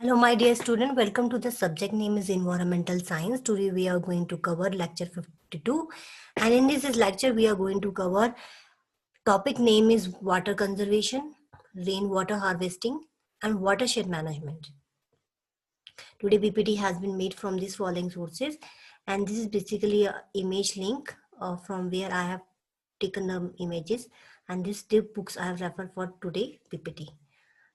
Hello, my dear student. Welcome to the subject name is Environmental Science. Today we are going to cover lecture 52. And in this lecture, we are going to cover topic name is water conservation, rainwater harvesting, and watershed management. Today PPT has been made from these following sources. And this is basically a image link from where I have taken the images. And these two books I have referred for today PPT.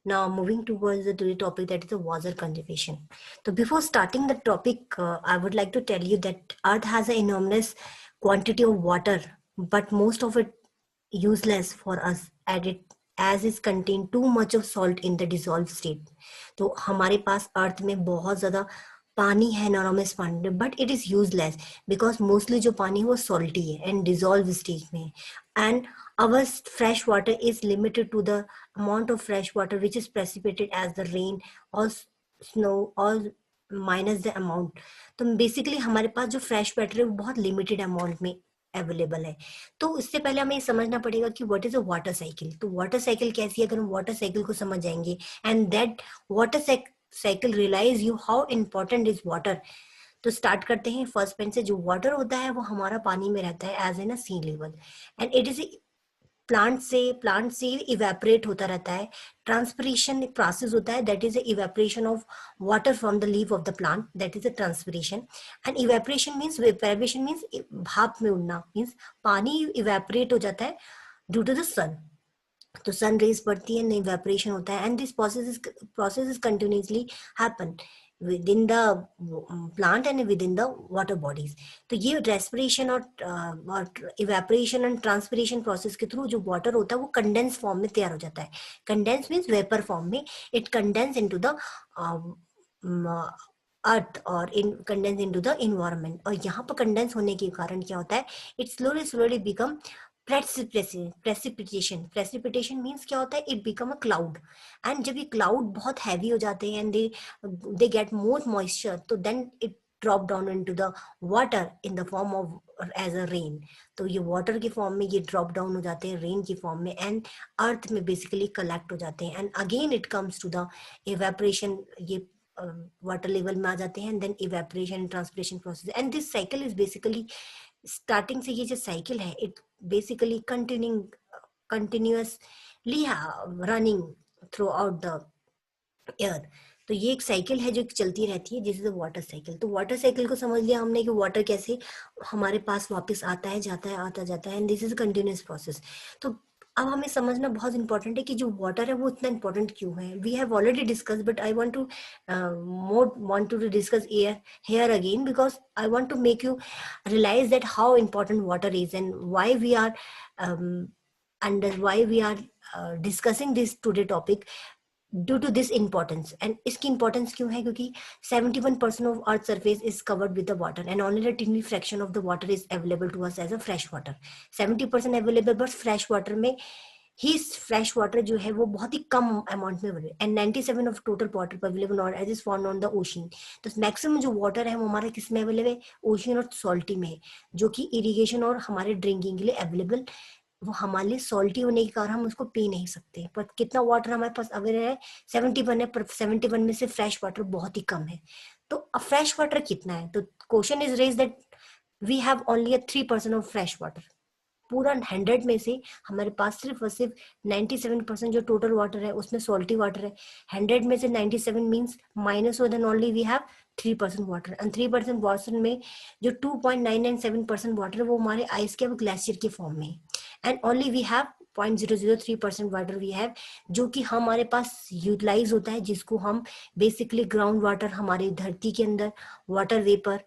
Now moving towards the today topic, that is the water conservation. So before starting the topic, I would like to tell you that Earth has an enormous quantity of water, but most of it useless for us as is contain too much of salt in the dissolved state. तो हमारे पास अर्थ में बहुत ज्यादा पानी है, enormous पानी, but it is useless because mostly जो पानी है वो salty है and dissolved stage में, and our fresh water is limited to the amount of fresh water which is precipitated as the rain or snow or minus the amount. तो basically हमारे पास जो फ्रेश वाटर है वो बहुत limited amount में available है. तो इससे पहले हमें समझना पड़ेगा कि what is a water cycle. तो वाटर साइकिल कैसी है, अगर हम वाटर साइकिल को समझ जाएंगे and that water cycle realize you how important is water. तो स्टार्ट करते हैं फर्स्ट पॉइंट से. जो वाटर होता है वो हमारा पानी में रहता है as an a sea level and it is plant से इवेपोरेट होता रहता है. ट्रांसपिरेशन एक प्रोसेस होता है, that is evaporation of water from the leaf of the plant, that is a transpiration. And evaporation means भाप में उड़ना, मीन्स पानी इवेपोरेट हो जाता है ड्यू टू द सन. तो सन रेज पड़ती है, इवेपोरेशन होता है and this process is continuously happen within the plant and within the water bodies. तो ये रेस्पिरेशन और इवेपोरेशन एंड ट्रांसपिरेशन प्रोसेस के थ्रू जो वाटर होता है वो कंडेंस फॉर्म में तैयार हो जाता है. कंडेंस मीन्स वेपर फॉर्म में. It condense into the earth और कंडेंस इनटू द इन्वायरमेंट. और यहाँ पर कंडेंस होने के कारण क्या होता है, it slowly become precipitation means क्या होता है, it become a cloud. And जब ये क्लाउड बहुत हैवी हो जाते हैं and they get more moisture, तो then it drop down into the water in the form of as a rain. तो ये वाटर के फॉर्म में ये ड्रॉप डाउन हो जाते हैं रेन की फॉर्म में एंड अर्थ में बेसिकली कलेक्ट हो जाते हैं and again it comes to the evaporation. ये वाटर लेवल में आ जाते हैं and then evaporation transpiration process and this cycle is basically starting से. ये जो साइकिल है it basically continuously running throughout the air. तो ये एक साइकिल है जो चलती रहती है, जिस वाटर साइकिल. तो वाटर साइकिल को समझ लिया हमने कि वाटर कैसे हमारे पास वापस आता है, जाता है, आता जाता है and this is continuous process. तो अब हमें समझना बहुत इंपॉर्टेंट है कि जो वाटर है वो इतना इंपॉर्टेंट क्यों है. We have already discuss but I want to discuss here again because I want to make you realize that how important water is and why we are discussing this today topic due to this importance. And इसकी importance क्यों है, क्योंकि 71% of earth surface is covered with the water and only a tiny fraction of the water is available to us as a fresh water. 70% available but fresh water में ही fresh water जो है वो बहुत ही कम अमाउंट में available and 97 of total water available और as is found on the ocean. तो मैक्सिमम जो वाटर है वो हमारा किस में अवेलेबल है, ओशन और सॉल्टी में है, जो कि इरिगेशन और हमारे ड्रिंकिंग के लिए अवेलेबल. वो हमारे लिए सॉल्टी होने के कारण हम उसको पी नहीं सकते. पर कितना वाटर हमारे पास अवेलेबल है, 71 है, पर 71 में से फ्रेश वाटर बहुत ही कम है. तो अब फ्रेश वाटर कितना है, तो question is raise that we have only 3% of fresh water. पूरा 100 में से हमारे पास सिर्फ और सिर्फ 97% जो टोटल वाटर है उसमें सॉल्टी वाटर है. 100 में से 97 मीन्स माइनस हो, then only we have 3% water. And 3% water में जो 2.997% वाटर वो हमारे आइस के ग्लेशियर के फॉर्म में. And only we have 0.003% water we have जो कि हमारे पास यूटिलाइज होता है, जिसको हम बेसिकली ग्राउंड वाटर, हमारे धरती के अंदर water vapour,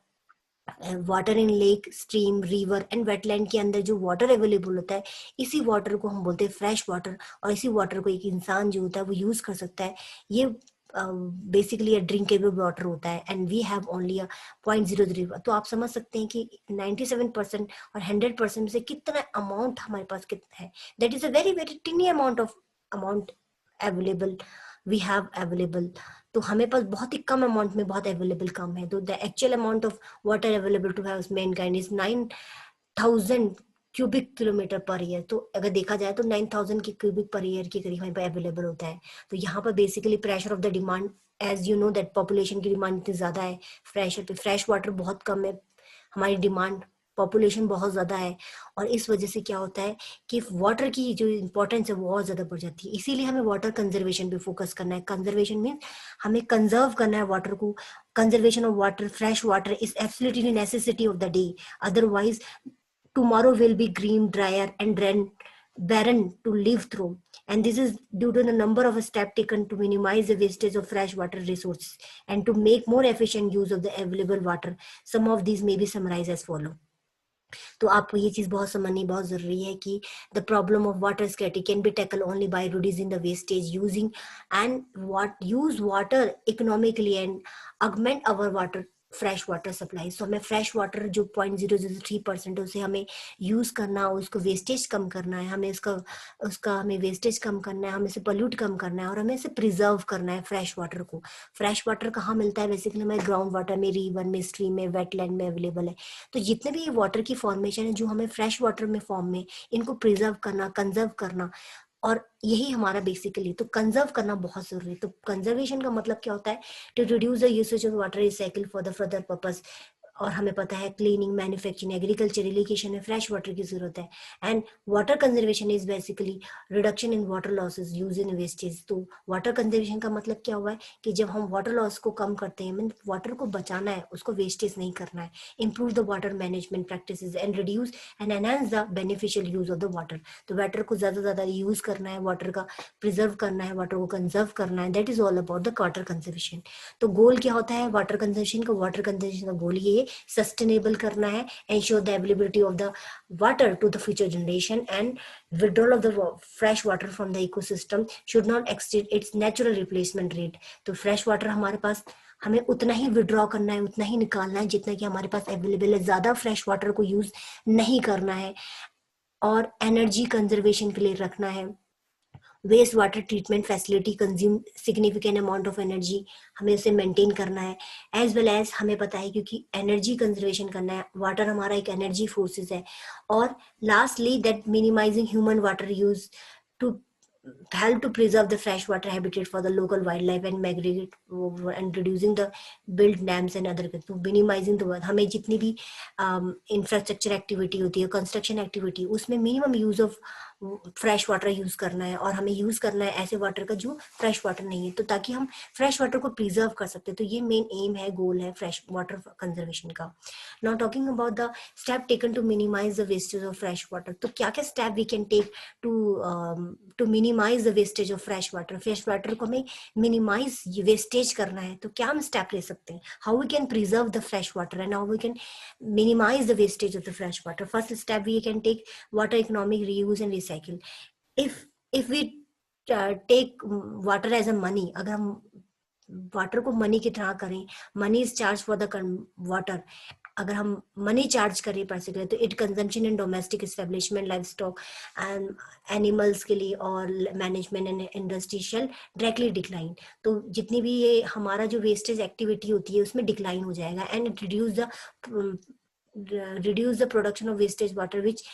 water in lake, stream, river and wetland के अंदर जो वाटर अवेलेबल होता है, इसी वाटर को हम बोलते हैं फ्रेश वाटर. और इसी वाटर को एक इंसान जो होता है वो यूज कर सकता है. ये बेसिकली ड्रिंकेबल वाटर होता है एंड वी हैव ओनली 0.03. तो आप समझ सकते हैं कि 97% और 100% से कितना अमाउंट हमारे पास कितना है. That is a very very tiny amount available we have available. तो हमें पास बहुत ही कम अमाउंट में बहुत अवेलेबल कम है. तो the actual amount of water available to have mankind is 9000 cubic kilometre per year. तो अगर देखा जाए तो 9000 की क्यूबिक पर ईयर के करीब हमें अवेलेबल होता है. तो यहाँ पर basically pressure of the demand as you know that population की डिमांड इतनी ज़्यादा है, फ्रेश वाटर बहुत कम है, हमारी डिमांड, पॉपुलेशन बहुत ज़्यादा है, और इस वजह से क्या होता है कि वाटर की जो इंपॉर्टेंस है वो बहुत ज़्यादा बढ़ जाती है। इसीलिए हमें वाटर कंजर्वेशन पे फोकस करना है। कंजर्वेशन मीन हमें कंजर्व करना है वाटर को। Conservation of water, fresh water is absolutely necessity of the day, otherwise tomorrow will be green, drier, and barren to live through. And this is due to the number of steps taken to minimize the wastage of fresh water resources and to make more efficient use of the available water. Some of these may be summarized as follow. तो आपको ये चीज बहुत समझनी बहुत जरूरी है कि the problem of water scarcity can be tackle only by reducing the wastage, using and use water economically and augment our water fresh water supply. So हमें फ्रेश वाटर जो 0.003% है उसे हमें यूज करना, उसको वेस्टेज कम करना है, हमें उसका उसका हमें वेस्टेज कम करना है, हमें इसे पोल्यूट कम करना है, और हमें इसे प्रिजर्व करना है फ्रेश वाटर को। फ्रेश वाटर कहाँ मिलता है? बेसिकली हमें ग्राउंड वाटर में, रिवर में, स्ट्रीम में, वेटलैंड में अवेलेबल है। तो जितने भी वाटर की फॉर्मेशन है जो हमें फ्रेश वाटर में फॉर्म में, इनको प्रिजर्व करना, कंजर्व करना, और यही हमारा बेसिकली, तो कंजर्व करना बहुत जरूरी है। तो कंजर्वेशन का मतलब क्या होता है? To reduce the usage of water recycle for the further purpose. और हमें पता है क्लीनिंग, मैन्युफैक्चरिंग, एग्रीकल्चर, इरिगेशन में फ्रेश वाटर की जरूरत है। And water conservation is basically reduction in water losses use in wastage. तो वाटर कंजर्वेशन का मतलब क्या हुआ है कि जब हम वाटर लॉस को कम करते हैं, मीन वाटर को बचाना है, उसको वेस्टेज नहीं करना है, improve the water management practices and reduce and enhance the beneficial use of the water. तो वाटर को ज्यादा से ज्यादा यूज करना है, वाटर का प्रिजर्व करना है, वाटर को कंजर्व करना है, that is all about the water conservation. तो गोल क्या होता है वाटर कंजर्वेशन का? वाटर कंजर्वेशन का गोल ये सस्टेनेबल करना है, ensure the availability of the water to the future generation, and withdrawal of the fresh water from the ecosystem should not exceed its natural replacement rate। तो fresh water हमारे पास हमें उतना ही withdraw करना है, उतना ही निकालना है जितना कि हमारे पास अवेलेबल है। ज्यादा फ्रेश वाटर को यूज नहीं करना है, और एनर्जी कंजर्वेशन के लिए रखना है। Waste water treatment facility consume significant amount of energy, हमें उसे मेंटेन करना है। एज वेल एज हमें पता है क्योंकि एनर्जी कंजर्वेशन करना है, वाटर हमारा एक एनर्जी फोर्सेस है। और lastly that minimizing human water use to help to preserve the freshwater habitat for the local wildlife and migrate and reducing the build dams and other, तो minimizing the हमें जितनी भी infrastructure activity होती है, construction activity, उसमें minimum use of fresh water use करना है, और हमें यूज करना है ऐसे वाटर का जो फ्रेश वाटर नहीं है, तो ताकि हम फ्रेश वाटर को प्रिजर्व कर सकते हैं। तो ये मेन एम है, गोल है फ्रेश वाटर कंजर्वेशन का। Now talking about the step taken to minimize the wastage of fresh water. तो क्या क्या step we can take to minimize the wastage of fresh water? Fresh water को हमें minimise wastage करना है, तो क्या हम स्टेप ले सकते हैं? How we can preserve the fresh water and how we can minimize the wastage of the fresh water? First step, we can take water economic reuse and recycle. If we take water as a money, अगर हम water को money की तरह करें, money is charge for the water, अगर हम money charge करें particular, तो it consumption in domestic establishment, life stock and animals के लिए और management and industrial directly decline. तो जितनी भी ये हमारा जो वेस्टेज एक्टिविटी होती है उसमें डिक्लाइन हो जाएगा, and it reduce the production of wastage water which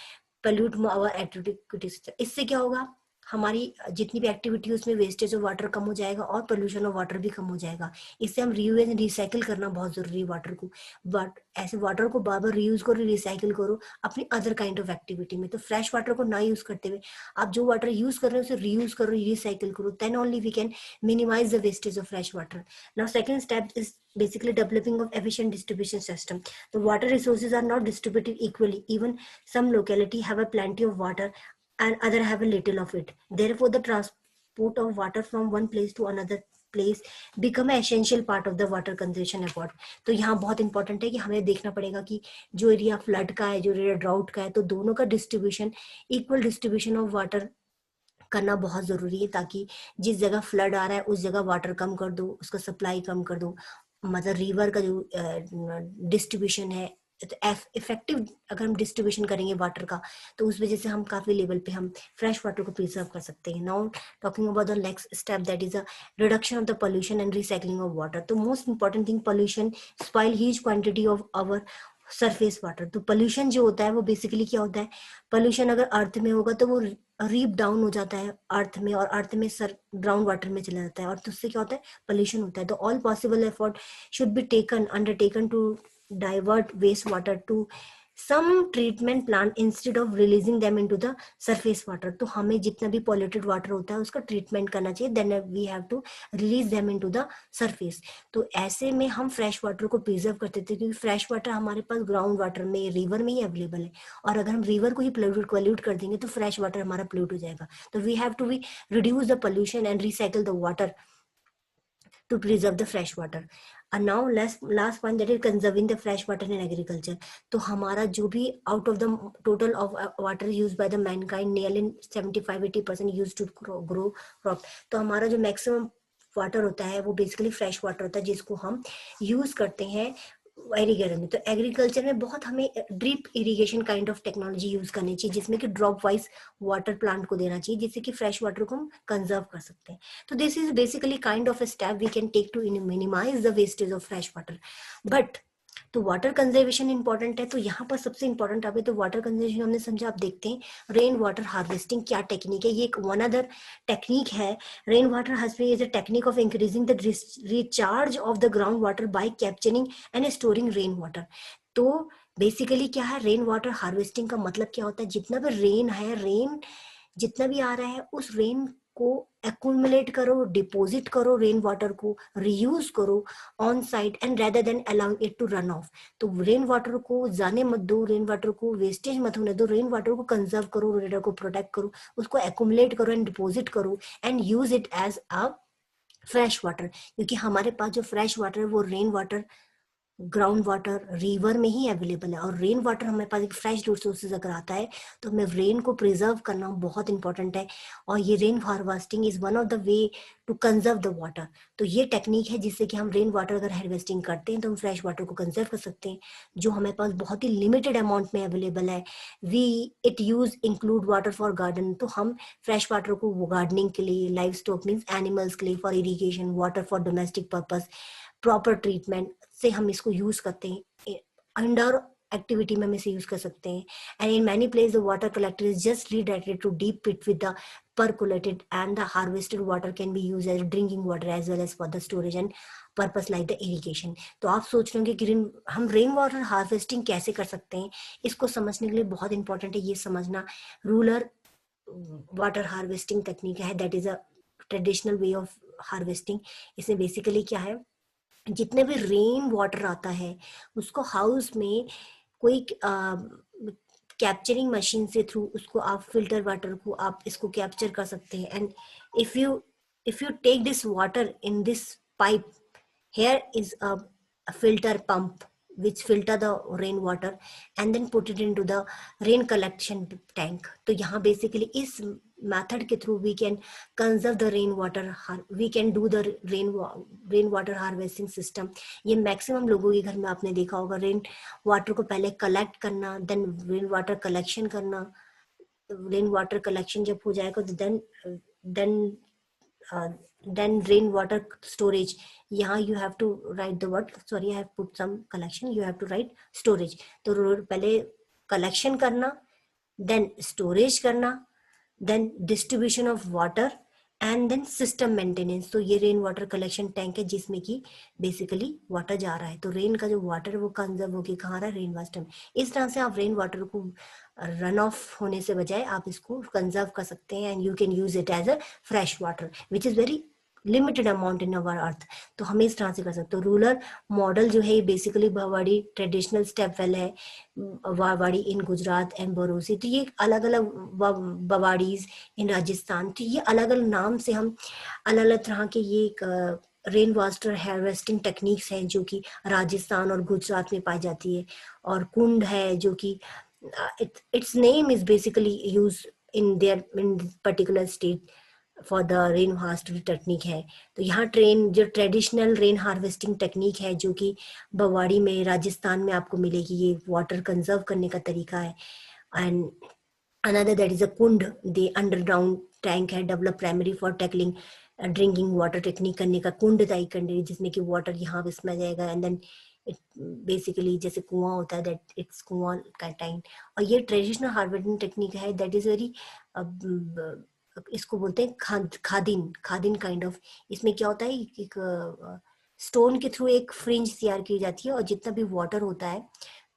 pollute our activities. इससे क्या होगा? हमारी जितनी भी एक्टिविटी उसमें वेस्टेज ऑफ वाटर कम हो जाएगा और पोल्यूशन ऑफ वाटर भी कम हो जाएगा। इससे हम रीयूज एंड रिसाइकिल करना बहुत जरूरी है वाटर को, बट ऐसे वाटर को बार बार रीयूज करो, रिसाइकिल करो अपनी अदर काइंड ऑफ एक्टिविटी में। तो फ्रेश वाटर को ना यूज करते हुए आप जो वाटर यूज कर रहे हो उसे रीयूज करो, रिसाइकिल करो, then only we can minimize the wastage of fresh water. Now second step is basically developing of efficient distribution system. The water resources are not distributed equally. Even some locality have a plenty of water and other have a little of it. Therefore, the transport of water from one place to another place become an essential part of the water conservation effort. तो यहाँ बहुत important है कि हमें देखना पड़ेगा कि जो एरिया फ्लड का है, जो एरिया ड्राउट का है, तो दोनों का distribution, equal distribution of water करना बहुत जरूरी है, ताकि जिस जगह फ्लड आ रहा है उस जगह वाटर कम कर दो, उसका सप्लाई कम कर दो। मतलब रिवर का जो डिस्ट्रीब्यूशन है, तो इफेक्टिव अगर हम डिस्ट्रीब्यूशन करेंगे वाटर का, तो उस वजह से हम काफी लेवल पे हम फ्रेश वाटर को प्रिजर्व कर सकते हैं। Now talking about the next step, that is a reduction of the pollution and recycling of water. तो most important thing, pollution spoil huge quantity of our surface water. तो pollution जो होता है वो बेसिकली क्या होता है? पोल्यूशन अगर अर्थ में होगा तो वो रीप डाउन हो जाता है अर्थ में, और अर्थ में सर ग्राउंड वाटर में चला जाता है, और तो उससे क्या होता है, पोल्यूशन होता है. तो all possible effort should be taken undertaken to divert waste water to some treatment plant instead of releasing them into the surface water. तो हमें जितना भी polluted water होता है उसका treatment करना चाहिए, then we have to release them into the surface. तो ऐसे में हम fresh water को preserve करते थे, क्योंकि fresh water हमारे पास ground water में, river में ही available है, और अगर हम river को ही pollute कर देंगे तो fresh water हमारा pollute हो जाएगा. तो we have to reduce the pollution and recycle the water to preserve the fresh water. And now last point, that is conserving the fresh water in agriculture. तो हमारा जो भी out of the total of water used by the mankind, nearly 75-80% used to grow crop. तो हमारा जो maximum water होता है वो बेसिकली फ्रेश वाटर होता है, जिसको हम यूज करते हैं एग्रीकल्चर में. तो एग्रीकल्चर में बहुत हमें drip irrigation kind of technology use करनी चाहिए, जिसमें कि ड्रॉप वाइज वाटर प्लांट को देना चाहिए, जिससे कि फ्रेश वाटर को हम कंजर्व कर सकते हैं. तो this is basically kind of a step we can take to minimize the wastage of fresh water. But तो वाटर कंजर्वेशन इंपॉर्टेंट है. तो यहाँ पर सबसे इंपॉर्टेंट टॉपिक, तो वाटर कंजर्वेशन हमने समझा. आप देखते हैं रेन वाटर हार्वेस्टिंग क्या टेक्निक है. ये एक वन अदर टेक्निक है. Rain water harvesting is a technique of increasing the recharge of the ground water by capturing and storing rain water. तो बेसिकली क्या है रेन वाटर हार्वेस्टिंग का मतलब क्या होता है, जितना भी रेन है, रेन जितना भी आ रहा है उस रेन को एक्यूमुलेट करो, डिपॉजिट करो, रेन वाटर को रीयूज करो on site and rather than allowing it to run off. तो रेन वाटर को जाने मत दो, रेन वाटर को वेस्टेज मत होने दो, रेन वाटर को कंजर्व करो, रेन वाटर को प्रोटेक्ट करो, उसको एक्यूमुलेट करो एंड डिपॉजिट करो and use it as a fresh water. क्योंकि हमारे पास जो फ्रेश वाटर है वो rain water, ground water, river में ही अवेलेबल है. और रेन वाटर हमारे पास एक फ्रेश रिसोर्सेज अगर आता है तो हमें रेन को प्रिजर्व करना बहुत इंपॉर्टेंट है. और ये rain harvesting is one of the way to conserve the water. तो ये टेक्निक है जिससे कि हम रेन वाटर अगर हार्वेस्टिंग करते हैं तो हम फ्रेश वाटर को कंजर्व कर सकते हैं, जो हमारे पास बहुत ही लिमिटेड अमाउंट में अवेलेबल है. It use include water for garden. तो हम फ्रेश वाटर को गार्डनिंग के लिए, लाइव स्टॉक मीन्स एनिमल्स के लिए, for irrigation, water for domestic purpose, proper treatment से हम इसको यूज करते हैं. अंडर एक्टिविटी में हम इसे यूज कर सकते हैं. And in many place the water collector is just redirected to deep pit with the percolated and the harvested water can be used as drinking water as well as for the storage and purpose like the irrigation. तो आप सोच रहे होंगे कि हम rain water harvesting कैसे कर सकते हैं. इसको समझने के लिए बहुत इंपॉर्टेंट है ये समझना, रूरल वाटर हार्वेस्टिंग टेक्निक है, that is a traditional way of harvesting. इसमें बेसिकली क्या है, जितने भी रेन वाटर आता है उसको हाउस में कोई कैप्चरिंग मशीन से थ्रू उसको आप फिल्टर वाटर को आप इसको कैप्चर कर सकते हैं. And if you take this water in this pipe, here is a filter pump which filter the rainwater and then put it into the rain collection tank. तो यहाँ basically इस method के through we can conserve the rainwater, we can do the rainwater harvesting system. ये maximum लोगों के घर में आपने देखा होगा, रेन वाटर को पहले कलेक्ट करना, देन रेन वाटर कलेक्शन करना. रेन वाटर कलेक्शन जब हो जाएगा तो then rainwater storage. यहाँ you have to write the word, sorry I have put some collection, you have to write storage. तो पहले collection करना, then storage करना, then distribution of water and then system maintenance. तो ये rain water collection tank है जिसमें कि basically water जा रहा है. तो रेन का जो वाटर है वो कंजर्व होकर कहाँ रहा है, रेन वाटर में. इस तरह से आप रेन वाटर को रन ऑफ होने से बजाय आप इसको कंजर्व कर सकते हैं and you can use it as a fresh water which is very limited amount in our earth. तो हमें इस तरह से कर सकते हो. रूरल मॉडल जो है बेसिकली भवाड़ी ट्रेडिशनल स्टेप वेल है, वावाड़ी इन गुजरात एंड बरोसी. तो ये अलग अलग बवाड़ीज इन राजस्थान. तो ये अलग अलग नाम से हम अलग अलग तरह के ये रेन वाटर हार्वेस्टिंग टेक्निक्स हैं जो कि राजस्थान और गुजरात में पाई जाती है. और कुंड है जो कि its name is basically used in particular state for the rain harvesting technique है. तो यहाँ जो ट्रेडिशनल रेन हार्वेस्टिंग टेक्निक है जो कि बवाड़ी में राजस्थान में आपको मिलेगी, ये वाटर कंजर्व करने का तरीका है. And another that is a kund, the underground tank है develop primary for tackling drinking water technique करने का. कुंड टाइप करने जिसमें कि वाटर यहाँ इसमें जाएगा एंड देन बेसिकली जैसे कुआं होता है, दैट इट्स कुआं का टाइम। और ये ट्रेडिशनल हार्वेस्टिंग टेक्निक है, दैट इज वेरी, इसको बोलते हैं खादिन खादिन काइंड ऑफ। इसमें क्या होता है, एक स्टोन के थ्रू एक फ्रिंज तैयार की जाती है, और जितना भी वाटर होता है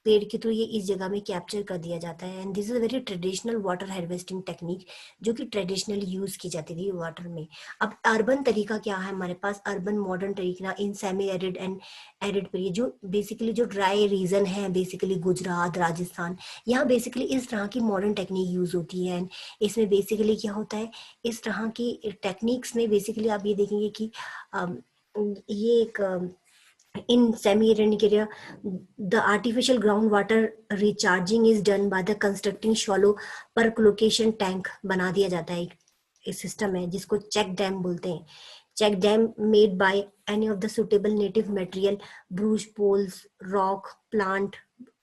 पेड़ के थ्रू ये इस जगह में कैप्चर कर दिया जाता है। And this is a very traditional water harvesting technique, जो कि ट्रेडिशनली यूज की जाती थी वाटर में। अब अर्बन तरीका क्या है हमारे पास, अर्बन मॉडर्न तरीका in semi arid and arid period, जो बेसिकली जो ड्राई रीजन है, बेसिकली गुजरात, राजस्थान, यहाँ बेसिकली इस तरह की मॉडर्न टेक्निक यूज होती है। एंड इसमें बेसिकली क्या होता है, इस तरह की टेक्निक्स में बेसिकली आप ये देखेंगे कि ये एक in semi-arid area, the artificial groundwater recharging is done by the constructing shallow percolation tank बना दिया जाता है। एक सिस्टम है जिसको चेक डैम बोलते हैं। Check dam made by any of the suitable native material, brush poles, rock, plant,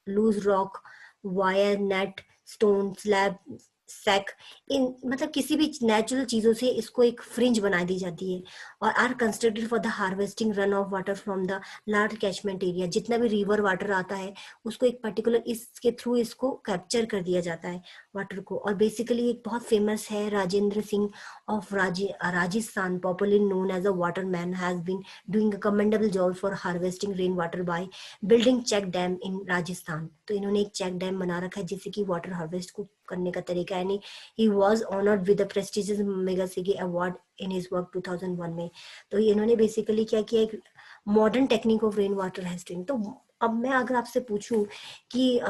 loose rock, wire, net, stone, slab, sack, इन मतलब किसी भी नेचुरल चीजों से इसको एक फ्रिंज बना दी जाती है, और are constructed for the harvesting run off water from the large catchment area. जितना भी रिवर वाटर आता है उसको एक पर्टिकुलर इसके थ्रू इसको कैप्चर कर दिया जाता है वाटर को। और बेसिकली एक बहुत फेमस है Rajendra Singh of Rajasthan, popularly known as a water man, has been doing a commendable job for harvesting rain water by building check dam in Rajasthan. तो इन्होंने एक चेक डैम बना रखा है जिससे कि वाटर हार्वेस्ट को करने का तरीका है। He was honoured with the prestigious Magsaysay award in his work 2001 में। तो इन्होंने बेसिकली क्या किया, एक modern technique of rain water harvesting. तो अब मैं अगर आपसे पूछूं कि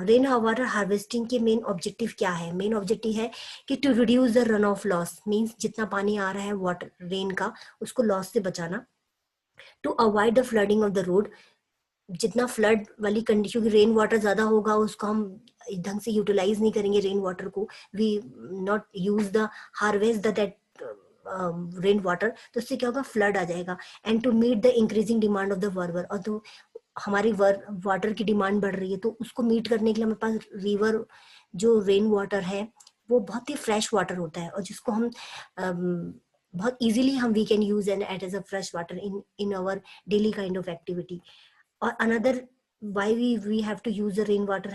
रेन वाटर हार्वेस्टिंग के मेन ऑब्जेक्टिव क्या है, मेन ऑब्जेक्टिव है कि to reduce the run off loss, means जितना पानी आ रहा है वाटर रेन का उसको लॉस से बचाना। To avoid the flooding of the road, जितना फ्लड वाली कंडीशन, क्योंकि रेन वाटर ज्यादा होगा उसको हम ढंग से यूटिलाइज नहीं करेंगे रेन वाटर को, we not use the harvest the that rain water, तो उससे क्या होगा, फ्लड आ जाएगा। And to meet the increasing demand of the water, और तो हमारी वाटर की डिमांड बढ़ रही है, तो उसको मीट करने के लिए हमारे पास रिवर जो रेन वाटर है वो बहुत ही फ्रेश वाटर होता है, और जिसको हम बहुत इजीली हम we can use and at as a fresh water in our daily kind of activity. or another why we have to use the rainwater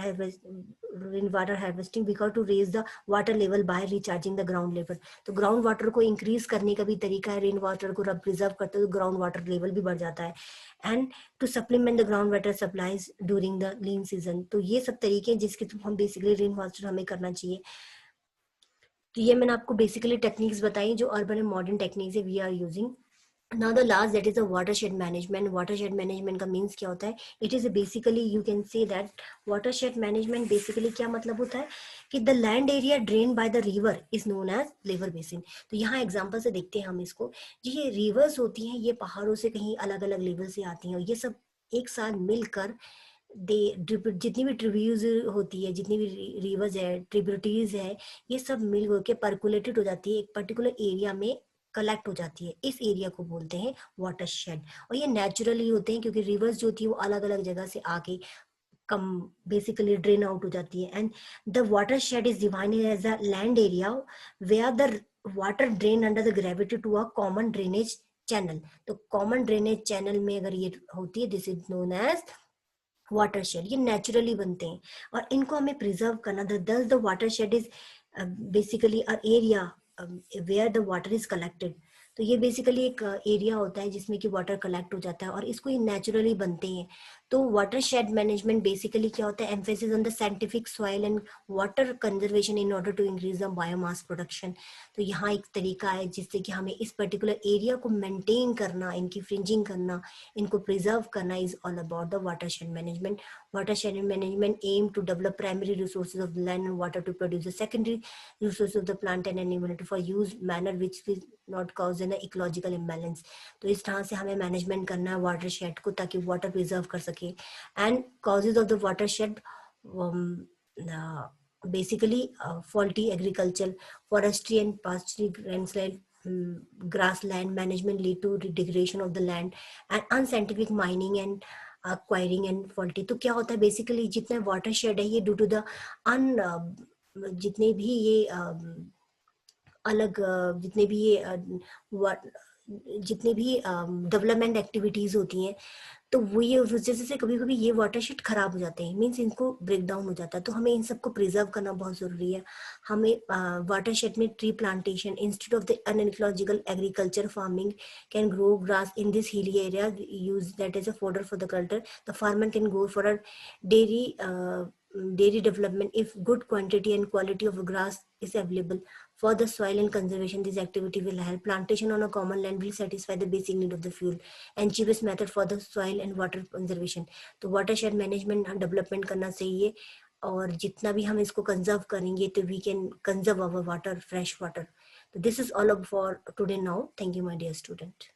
harvesting, because to raise the water level by recharging the ground level। तो ground water को increase करने का भी तरीका है, rain water को रब preserve करते हैं तो ग्राउंड वाटर लेवल भी बढ़ जाता है। And to supplement the ground water supplies during the lean season. तो ये सब तरीके हैं जिसके थ्रू हम बेसिकली रेन वाटर हमें करना चाहिए। तो ये मैंने आपको बेसिकली टेक्निक्स बताई जो अर्बन एंड मॉडर्न टेक्निक्स है we are using. Now the last, that is the watershed management। watershed management का means क्या होता है, it is basically you can say that watershed management basically क्या मतलब होता है कि the land area drained by the river is known as river basin। तो यहाँ एग्जांपल से देखते हैं हम इसको, जो ये रिवर्स होती हैं ये पहाड़ों से कहीं अलग अलग लेवल से आती हैं, और ये सब एक साथ मिलकर दे जितनी भी ट्रिब्यूज होती है, जितनी भी रिवर्स है, ट्रिब्यूटरीज है, ये सब मिल होकर परकुलेटेड हो जाती है, एक पर्टिकुलर एरिया में कलेक्ट हो जाती है। इस एरिया को बोलते हैं वाटरशेड। और ये नेचुरली होते हैं क्योंकि रिवर्स जो होती है वो अलग अलग जगह से आके कम बेसिकली ड्रेन आउट हो जाती है। And the watershed is defined as a land area where the water drain under the gravity to a common drainage channel. तो कॉमन ड्रेनेज चैनल में अगर ये होती है, this is known as watershed. ये नेचुरली बनते हैं और इनको हमें प्रिजर्व करना। Thus the watershed is basically a area where the water is collected. तो ये बेसिकली एक एरिया होता है जिसमें कि वाटर कलेक्ट हो जाता है और इसको ये नेचुरली बनते हैं। तो वाटरशेड मैनेजमेंट बेसिकली क्या होता है, emphasis on the scientific soil and water conservation in order to increase the biomass production. तो यहाँ एक तरीका है जिससे कि हमें इस पर्टिकुलर एरिया को मेंटेन करना, इनकी फ्रिंजिंग करना, इनको प्रिजर्व करना is all about the watershed management. Watershed management aim to develop primary resources of the land and water to produce the secondary resources of the plant and animal for use manner which will not cause an ecological imbalance। तो इस तरह से हमें management करना है watershed को ताकि water preserve कर सके। And causes of the watershed basically faulty agriculture, forestry and pasturing landslide, grassland management lead to degradation of the land and unscientific mining and acquiring and faulty। तो क्या होता है बेसिकली जितने watershed है ये due to the अन जितने भी ये अलग जितने भी ये जितनी भी डेवलपमेंट एक्टिविटीज होती हैं, तो वो ये उस वजह से कभी कभी ये वाटरशेड खराब हो जाते हैं, मीन्स इनको ब्रेक डाउन हो जाता है, तो हमें इन सबको प्रिजर्व करना बहुत जरूरी है। हमें वाटरशेड में tree plantation instead of the unecological agriculture farming can grow grass in this hilly area use that is a fodder for the culture. The farmer can go for a dairy dairy development if good quantity and quality of grass is available. For the soil and conservation, this activity will help. Plantation on a common land will satisfy the basic need of the fuel and cheapest method for the soil and water conservation. तो watershed management development करना चाहिए, और जितना भी हम इसको conserve करेंगे तो we can conserve our water, fresh water. तो this is all for today now. Thank you my dear student.